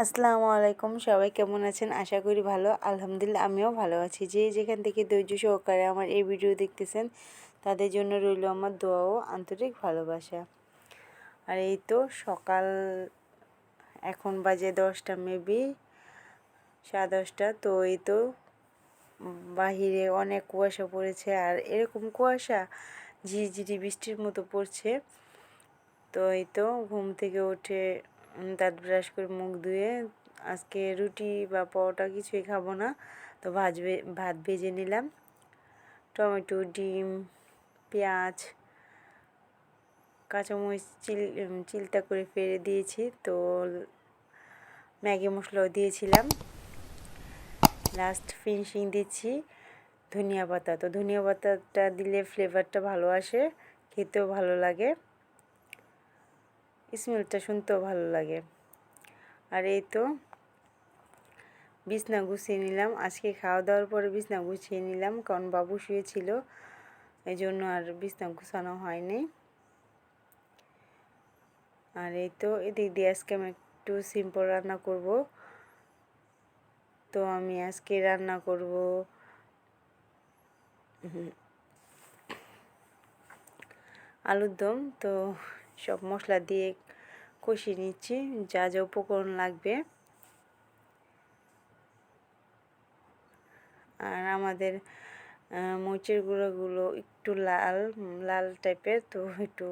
আসসালামু আলাইকুম, সবাই কেমন আছেন? আশা করি ভালো। আলহামদুলিল্লাহ আমিও ভালো আছি। যে যেখান থেকে ধৈর্য সহকারে আমার এই ভিডিও দেখতেছেন তাদের জন্য রইল আমার দোয়া ও আন্তরিক ভালোবাসা। আর এই তো সকাল, এখন বাজে 10টা, মেবি 10:30। তো এই তো বাহিরে অনেক কুয়াশা পড়েছে, আর এরকম কুয়াশা ঝিরিঝিরি বৃষ্টির মতো পড়ছে। তো এই তো ঘুম থেকে উঠে দাঁত ব্রাশ করে মুখ ধুয়ে আজকে রুটি বা পরোটা কিছুই খাবো না। তো ভাত ভেজে নিলাম, টমেটো, ডিম, পেঁয়াজ, কাঁচামরিচ চিলতা করে ফেলে দিয়েছি। তো ম্যাগি মশলাও দিয়েছিলাম। লাস্ট ফিনিশিং দিচ্ছি ধনিয়া পাতা। তো ধনিয়া পাতাটা দিলে ফ্লেভারটা ভালো আসে, খেতেও ভালো লাগে, স্মেলটা শুনতেও ভালো লাগে। আর এই তো বিছনা গুছিয়ে নিলাম। আজকে খাওয়া দাওয়ার পরে বিছনা গুছিয়ে নিলাম, কারণ বাবু শুয়েছিল, এই জন্য আর বিছনা গুছানো হয়নি। আর এই তো এদিক দিয়ে আজকে আমি একটু সিম্পল রান্না করব। তো আমি আজকে রান্না করব আলুর দম। তো সব মশলা দিয়ে কষিয়ে নিচ্ছি, যা যা উপকরণ লাগবে। আর আমাদের মরিচের গুঁড়োগুলো একটু লাল লাল টাইপের, তো একটু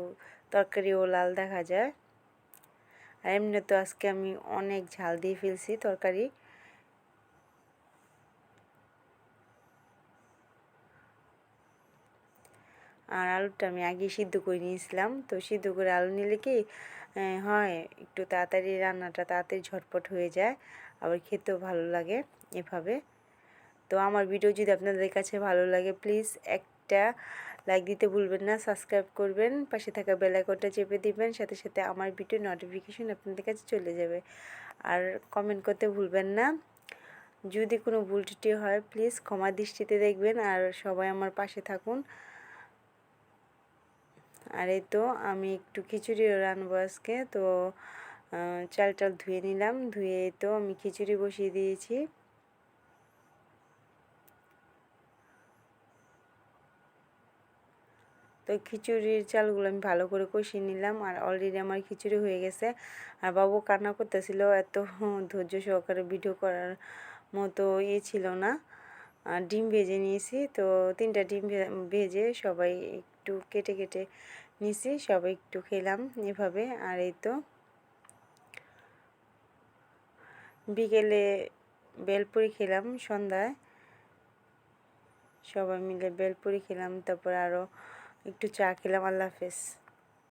তরকারিও লাল দেখা যায়। আর এমনি তো আজকে আমি অনেক ঝাল দিয়ে ফেলছি তরকারি। আর আলুটা আমি আগে সিদ্ধ করে নিয়েছিলাম। তো সিদ্ধ করে আলু নিলে কি হয়, একটু তাড়াতাড়ি রান্নাটা তাড়াতাড়ি ঝটপট হয়ে যায়, আবার খেতেও ভালো লাগে এভাবে। তো আমার ভিডিও যদি আপনাদের কাছে ভালো লাগে, প্লিজ একটা লাইক দিতে ভুলবেন না, সাবস্ক্রাইব করবেন, পাশে থাকা বেল আইকনটা চেপে দিবেন, সাথে সাথে আমার ভিডিও নোটিফিকেশন আপনাদের কাছে চলে যাবে। আর কমেন্ট করতে ভুলবেন না। যদি কোনো ভুল ত্রুটি হয় প্লিজ ক্ষমা দৃষ্টিতে দেখবেন, আর সবাই আমার পাশে থাকুন। আর এই তো আমি একটু খিচুড়িও রান্নবো আজকে। তো চাল ধুয়ে নিলাম, ধুয়ে তো আমি খিচুড়ি বসিয়ে দিয়েছি। তো খিচুড়ির চালগুলো আমি ভালো করে কষিয়ে নিলাম, আর অলরেডি আমার খিচুড়ি হয়ে গেছে। আর বাবু কান্না করতেছিল, এত ধৈর্য সহকারে ভিডিও করার মতো ছিল না। আর ডিম ভেজে নিয়েছি, তো 3টা ডিম ভেজে সবাই একটু কেটে কেটে নিয়েছি, সবাই একটু খেলাম এভাবে। আর এই তো বিকেলে বেলপুরি খেলাম, সন্ধ্যায় সবাই মিলে বেলপুরি খেলাম, তারপর আরও একটু চা খেলাম। আল্লাহ হাফেজ।